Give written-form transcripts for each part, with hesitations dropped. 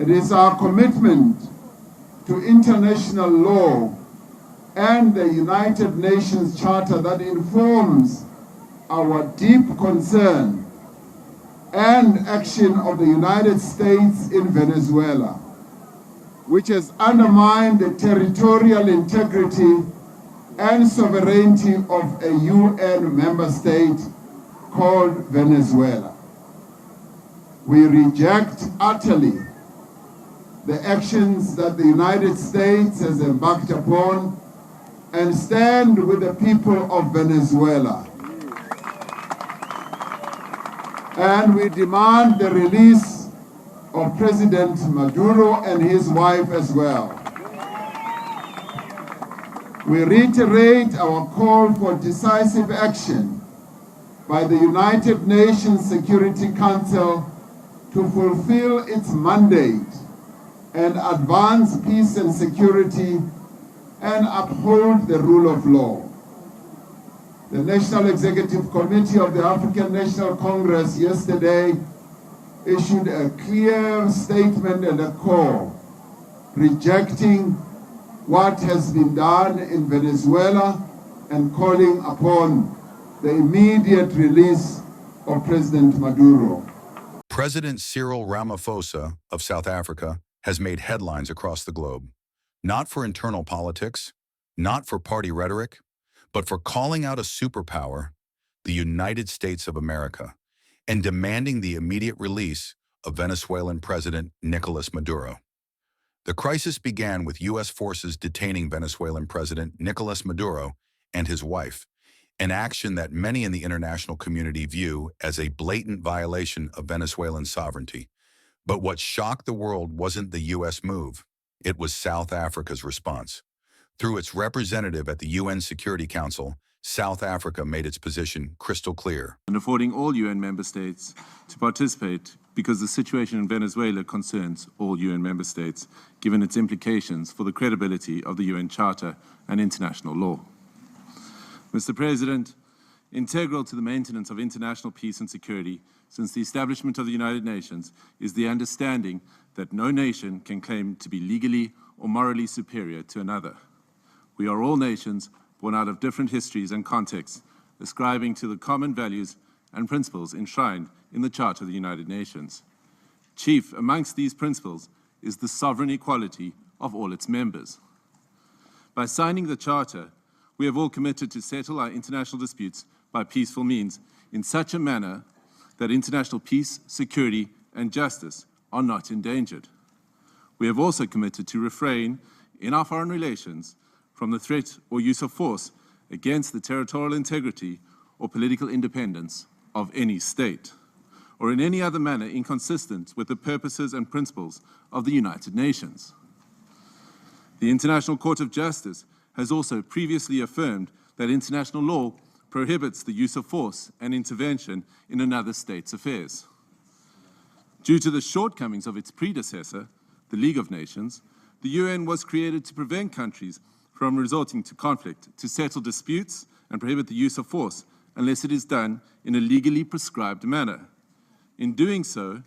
It is our commitment to international law and the United Nations Charter that informs our deep concern and action of the United States in Venezuela, which has undermined the territorial integrity and sovereignty of a UN member state called Venezuela. We reject utterly the actions that the United States has embarked upon and stand with the people of Venezuela. And we demand the release of President Maduro and his wife as well. We reiterate our call for decisive action by the United Nations Security Council to fulfill its mandate and advance peace and security and uphold the rule of law. The National Executive Committee of the African National Congress yesterday issued a clear statement and a call rejecting what has been done in Venezuela and calling upon the immediate release of President Maduro. President Cyril Ramaphosa of South Africa has made headlines across the globe, not for internal politics, not for party rhetoric, but for calling out a superpower, the United States of America, and demanding the immediate release of Venezuelan President Nicolás Maduro. The crisis began with U.S. forces detaining Venezuelan President Nicolás Maduro and his wife, an action that many in the international community view as a blatant violation of Venezuelan sovereignty. But what shocked the world wasn't the U.S. move, it was South Africa's response. Through its representative at the UN Security Council, South Africa made its position crystal clear. And affording all UN member states to participate because the situation in Venezuela concerns all UN member states, given its implications for the credibility of the UN Charter and international law. Mr. President, integral to the maintenance of international peace and security since the establishment of the United Nations is the understanding that no nation can claim to be legally or morally superior to another. We are all nations born out of different histories and contexts, ascribing to the common values and principles enshrined in the Charter of the United Nations. Chief amongst these principles is the sovereign equality of all its members. By signing the Charter, we have all committed to settle our international disputes by peaceful means in such a manner that international peace, security, and justice are not endangered. We have also committed to refrain in our foreign relations from the threat or use of force against the territorial integrity or political independence of any state, or in any other manner inconsistent with the purposes and principles of the United Nations. The International Court of Justice has also previously affirmed that international law prohibits the use of force and intervention in another state's affairs. Due to the shortcomings of its predecessor, the League of Nations, the UN was created to prevent countries from resorting to conflict, to settle disputes and prohibit the use of force unless it is done in a legally prescribed manner. In doing so,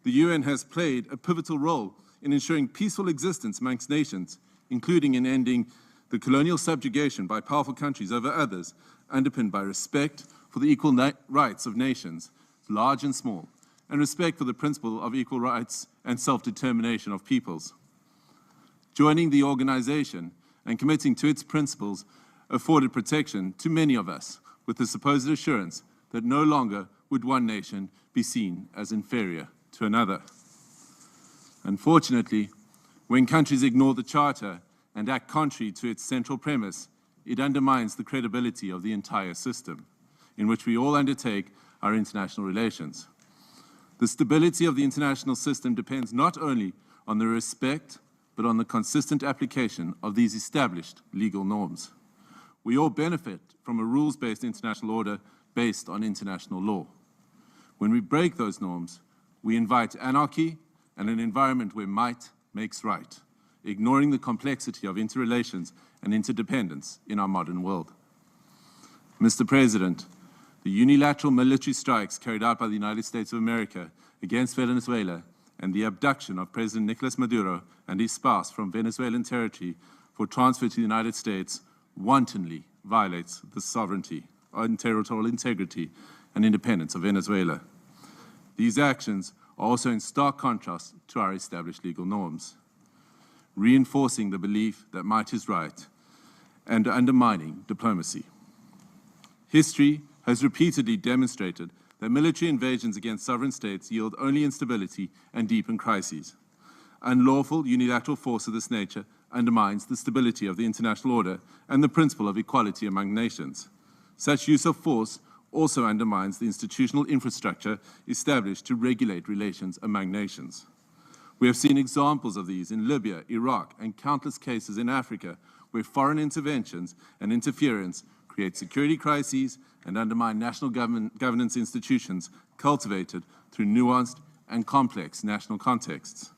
the UN has played a pivotal role in ensuring peaceful existence amongst nations, including in ending the colonial subjugation by powerful countries over others, underpinned by respect for the equal rights of nations, large and small, and respect for the principle of equal rights and self-determination of peoples. Joining the organization and committing to its principles afforded protection to many of us, with the supposed assurance that no longer would one nation be seen as inferior to another. Unfortunately, when countries ignore the Charter and act contrary to its central premise, it undermines the credibility of the entire system in which we all undertake our international relations. The stability of the international system depends not only on the respect, but on the consistent application of these established legal norms. We all benefit from a rules-based international order based on international law. When we break those norms, we invite anarchy and an environment where might makes right, ignoring the complexity of interrelations and interdependence in our modern world. Mr. President, the unilateral military strikes carried out by the United States of America against Venezuela and the abduction of President Nicolás Maduro and his spouse from Venezuelan territory for transfer to the United States wantonly violates the sovereignty and territorial integrity and independence of Venezuela. These actions are also in stark contrast to our established legal norms, reinforcing the belief that might is right and undermining diplomacy. History has repeatedly demonstrated that military invasions against sovereign states yield only instability and deepen crises. Unlawful unilateral force of this nature undermines the stability of the international order and the principle of equality among nations. Such use of force also undermines the institutional infrastructure established to regulate relations among nations. We have seen examples of these in Libya, Iraq, and countless cases in Africa where foreign interventions and interference create security crises and undermine national governance institutions cultivated through nuanced and complex national contexts.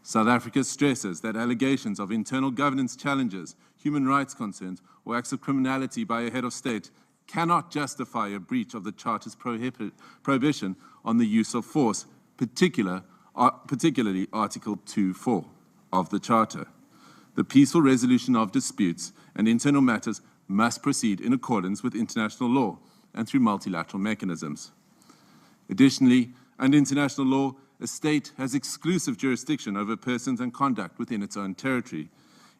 South Africa stresses that allegations of internal governance challenges, human rights concerns, or acts of criminality by a head of state cannot justify a breach of the Charter's prohibition on the use of force, particularly Article 2.4 of the Charter. The peaceful resolution of disputes and internal matters must proceed in accordance with international law and through multilateral mechanisms. Additionally, under international law, a state has exclusive jurisdiction over persons and conduct within its own territory.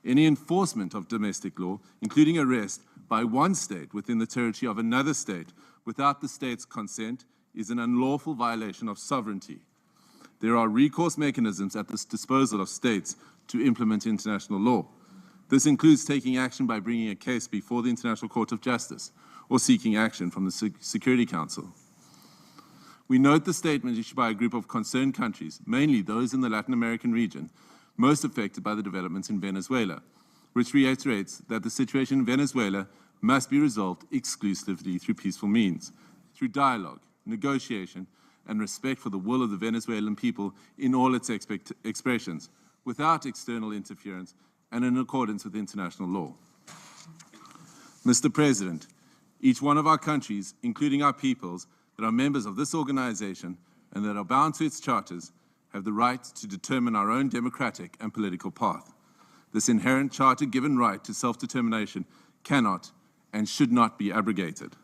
Any enforcement of domestic law, including arrest by one state within the territory of another state without the state's consent, is an unlawful violation of sovereignty. There are recourse mechanisms at the disposal of states to implement international law. This includes taking action by bringing a case before the International Court of Justice or seeking action from the Security Council. We note the statement issued by a group of concerned countries, mainly those in the Latin American region, most affected by the developments in Venezuela, which reiterates that the situation in Venezuela must be resolved exclusively through peaceful means, through dialogue, negotiation, and respect for the will of the Venezuelan people in all its expressions, without external interference and in accordance with international law. Mr. President, each one of our countries, including our peoples, that are members of this organization and that are bound to its charters, have the right to determine our own democratic and political path. This inherent charter-given right to self-determination cannot and should not be abrogated.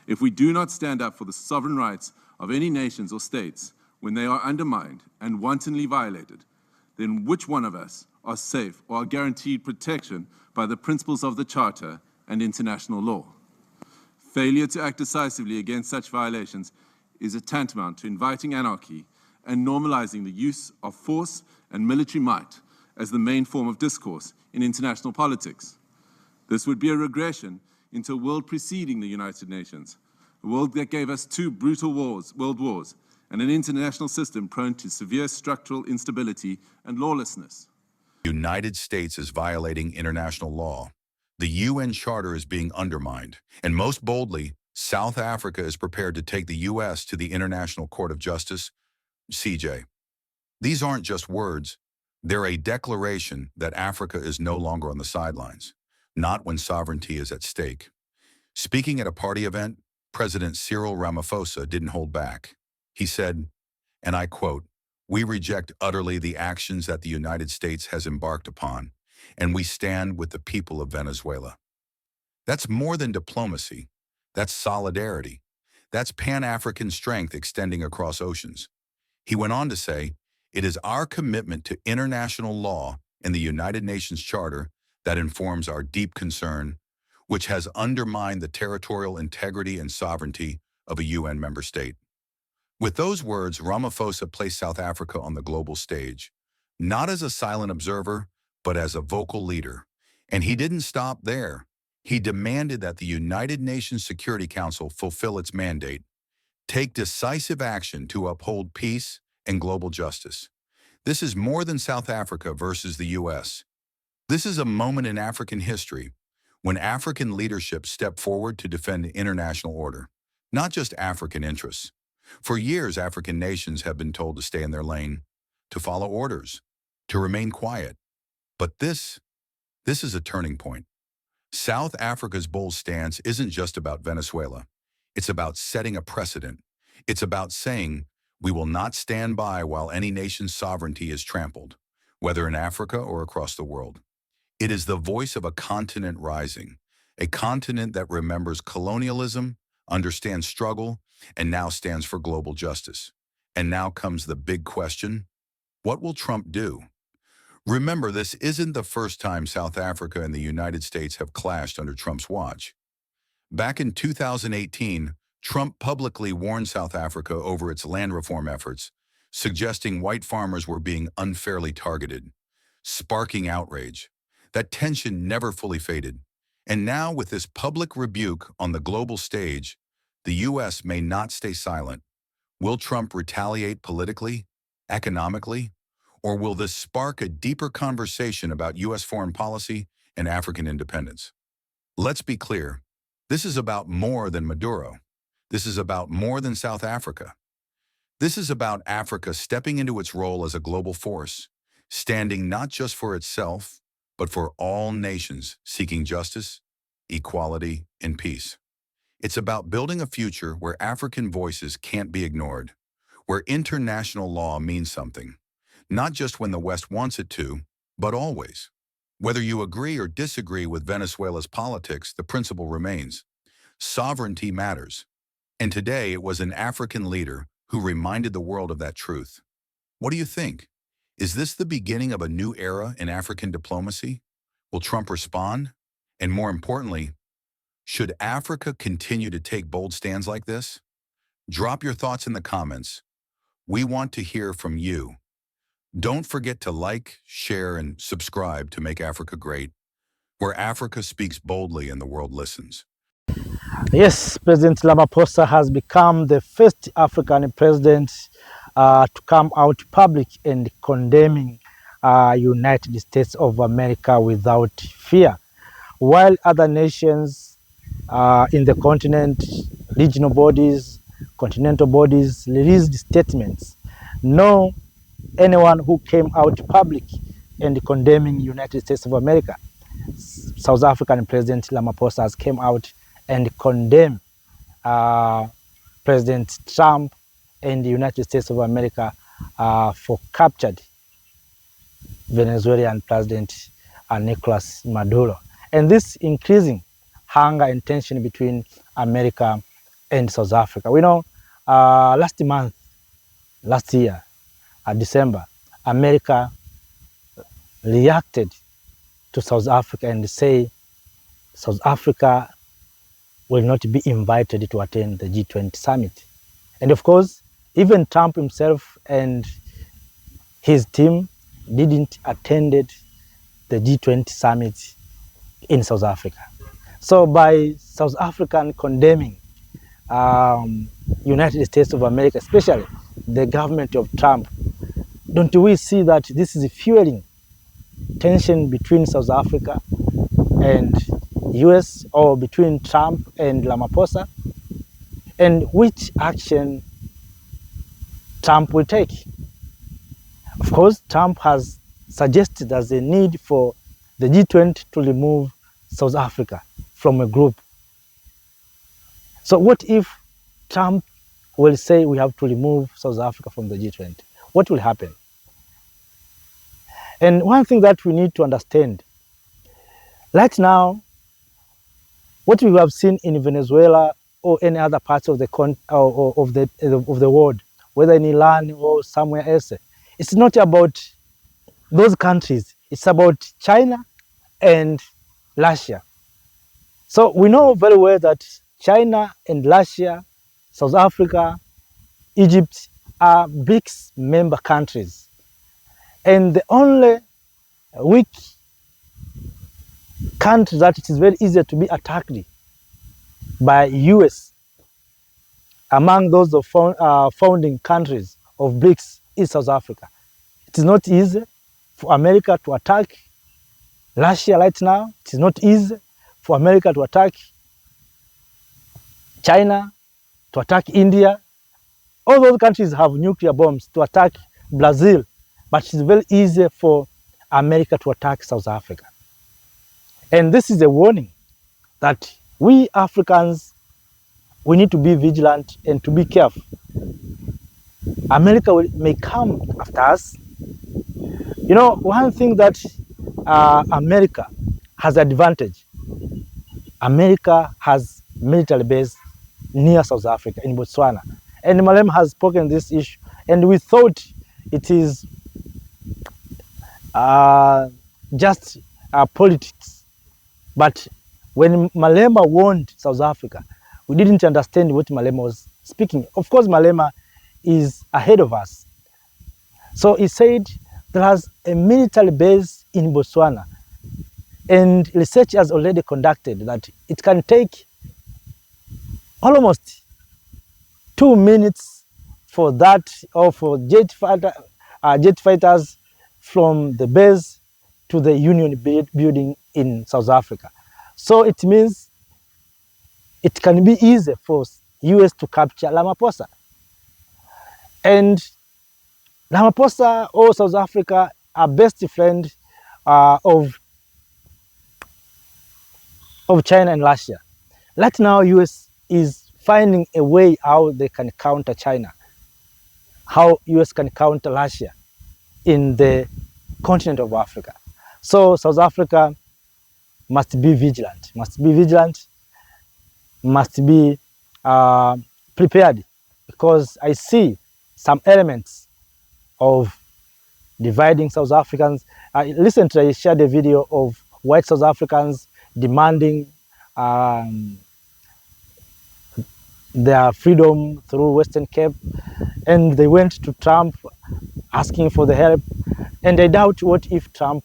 If we do not stand up for the sovereign rights of any nations or states when they are undermined and wantonly violated, then which one of us are safe or are guaranteed protection by the principles of the Charter and international law? Failure to act decisively against such violations is a tantamount to inviting anarchy and normalizing the use of force and military might as the main form of discourse in international politics. This would be a regression into a world preceding the United Nations, a world that gave us two brutal world wars, and an international system prone to severe structural instability and lawlessness. The United States is violating international law. The UN Charter is being undermined, and most boldly, South Africa is prepared to take the U.S. to the International Court of Justice, CJ. These aren't just words. They're a declaration that Africa is no longer on the sidelines, not when sovereignty is at stake. Speaking at a party event, President Cyril Ramaphosa didn't hold back. He said, and I quote, "We reject utterly the actions that the United States has embarked upon, and we stand with the people of Venezuela." That's more than diplomacy. That's solidarity. That's Pan-African strength extending across oceans. He went on to say, "It is our commitment to international law and the United Nations Charter that informs our deep concern, which has undermined the territorial integrity and sovereignty of a UN member state." With those words, Ramaphosa placed South Africa on the global stage, not as a silent observer, but as a vocal leader. And he didn't stop there. He demanded that the United Nations Security Council fulfill its mandate, take decisive action to uphold peace and global justice. This is more than South Africa versus the U.S. This is a moment in African history when African leadership stepped forward to defend international order, not just African interests. For years, African nations have been told to stay in their lane, to follow orders, to remain quiet. But this is a turning point. South Africa's bold stance isn't just about Venezuela. It's about setting a precedent. It's about saying, We will not stand by while any nation's sovereignty is trampled, whether in Africa or across the world. It is the voice of a continent rising, a continent that remembers colonialism, understands struggle, and now stands for global justice. And now comes the big question: what will Trump do? Remember, this isn't the first time South Africa and the United States have clashed under Trump's watch. Back in 2018, Trump publicly warned South Africa over its land reform efforts, suggesting white farmers were being unfairly targeted, sparking outrage. That tension never fully faded. And now, with this public rebuke on the global stage, the U.S. may not stay silent. Will Trump retaliate politically, economically, or will this spark a deeper conversation about U.S. foreign policy and African independence? Let's be clear. This is about more than Maduro. This is about more than South Africa. This is about Africa stepping into its role as a global force, standing not just for itself, but for all nations seeking justice, equality, and peace. It's about building a future where African voices can't be ignored, where international law means something, not just when the West wants it to, but always. Whether you agree or disagree with Venezuela's politics, the principle remains: sovereignty matters. And today it was an African leader who reminded the world of that truth. What do you think? Is this the beginning of a new era in African diplomacy? Will Trump respond? And more importantly, should Africa continue to take bold stands like this? Drop your thoughts in the comments. We want to hear from you. Don't forget to like, share, and subscribe to Make Africa Great, where Africa speaks boldly and the world listens. Yes, President Ramaphosa has become the first African president to come out public and condemning United States of America without fear. While other nations in the continent, regional bodies, continental bodies released statements, no anyone who came out public and condemning United States of America. South African President Ramaphosa has came out and condemned President Trump and the United States of America for captured Venezuelan President Nicolás Maduro. And this increasing hunger and tension between America and South Africa. We know last year, December, America reacted to South Africa and say South Africa will not be invited to attend the G20 summit. And of course, even Trump himself and his team didn't attend the G20 summit in South Africa. So by South African condemning United States of America, especially the government of Trump, don't we see that this is fueling tension between South Africa and US, or between Trump and Ramaphosa? And which action Trump will take? Of course, Trump has suggested there's a need for the G20 to remove South Africa from a group. So what if Trump will say we have to remove South Africa from the G20? What will happen? And one thing that we need to understand, right now, what we have seen in Venezuela or any other parts of the world, whether in Iran or somewhere else, it's not about those countries. It's about China and Russia. So we know very well that China and Russia, South Africa, Egypt are BRICS member countries. And the only weak country that it is very easy to be attacked by US among those of founding countries of BRICS is South Africa. It is not easy for America to attack Russia right now. It is not easy for America to attack China, to attack India. All those countries have nuclear bombs to attack Brazil, but it's very easy for America to attack South Africa. And this is a warning that we Africans, we need to be vigilant and to be careful. America may come after us. You know, one thing that America has advantage. America has military base near South Africa in Botswana, and Malema has spoken this issue, and we thought it is just politics. But when Malema warned South Africa, we didn't understand what Malema was speaking. Of course, Malema is ahead of us. So he said there has a military base in Botswana, and research has already conducted that it can take almost 2 minutes for that, or for jet fighters from the base to the Union building in South Africa. So it means it can be easy for US to capture Ramaphosa. And Ramaphosa or South Africa are best friend of China and Russia. Right now, US is finding a way how they can counter China, how US can counter Russia in the continent of Africa. So South Africa must be vigilant, must be prepared, because I see some elements of dividing South Africans. Recently, I shared a video of white South Africans demanding their freedom through Western Cape, and they went to Trump asking for the help. And I doubt what if Trump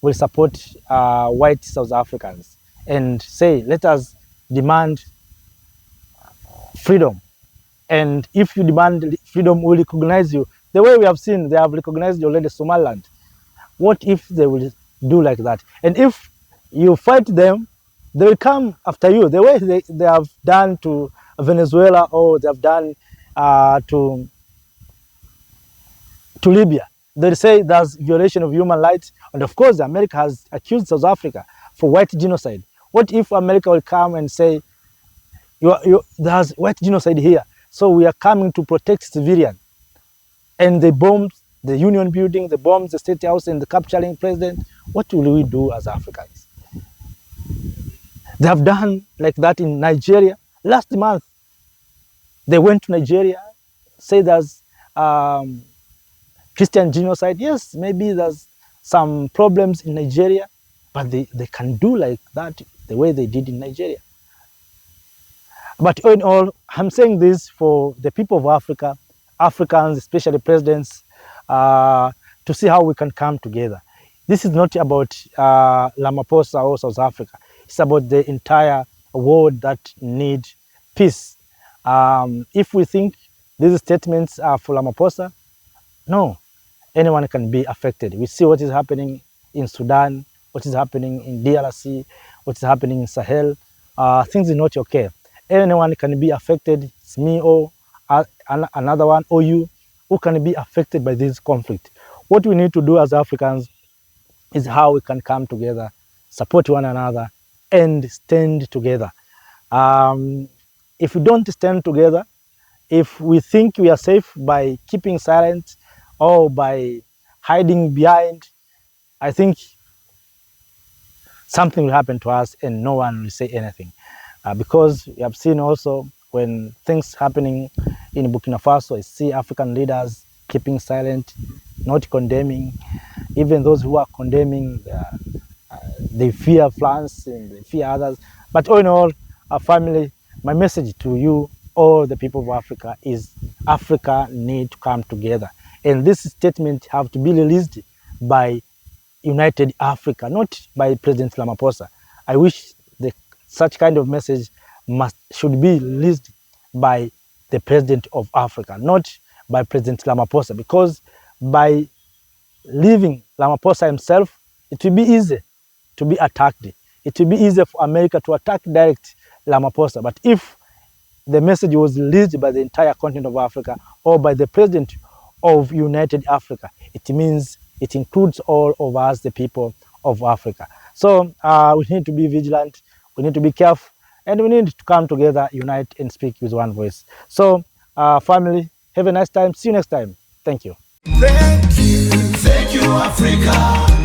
will support white South Africans and say, let us demand freedom. And if you demand freedom, we'll recognize you. The way we have seen, they have recognized already Somaliland. What if they will do like that? And if you fight them, they will come after you, the way they have done to Venezuela, or they have done to Libya. They say there's violation of human rights. And of course, America has accused South Africa for white genocide. What if America will come and say, there's white genocide here, so we are coming to protect civilians? And they bombed the Union building, they bombed the State House, and the capturing president. What will we do as Africans? They have done like that in Nigeria. Last month, they went to Nigeria, say there's Christian genocide. Yes, maybe there's some problems in Nigeria, but they can do like that the way they did in Nigeria. But all in all, I'm saying this for the people of Africa, Africans, especially presidents, to see how we can come together. This is not about Ramaphosa or South Africa. It's about the entire world that need peace. If we think these statements are for Ramaphosa, no, anyone can be affected. We see what is happening in Sudan, what is happening in DRC, what is happening in Sahel. Things are not okay. Anyone can be affected. It's me or another one, or you, who can be affected by this conflict. What we need to do as Africans is how we can come together, support one another, and stand together. If we don't stand together, if we think we are safe by keeping silent or by hiding behind, I think something will happen to us and no one will say anything. Because we have seen also when things happening in Burkina Faso, I see African leaders keeping silent, not condemning. Even those who are condemning, they fear France and they fear others. But all in all, our family, my message to you, all the people of Africa, is Africa need to come together. And this statement have to be released by United Africa, not by President Ramaphosa. I wish such kind of message should be released by the President of Africa, not by President Ramaphosa, because by leaving Ramaphosa himself, it will be easy to be attacked. It will be easy for America to attack direct Ramaphosa. But if the message was released by the entire continent of Africa or by the President of United Africa, it means it includes all of us, the people of Africa. So we need to be vigilant, we need to be careful, and we need to come together, unite, and speak with one voice. So family, Have a nice time. See you next time. Thank you. Thank you, Africa.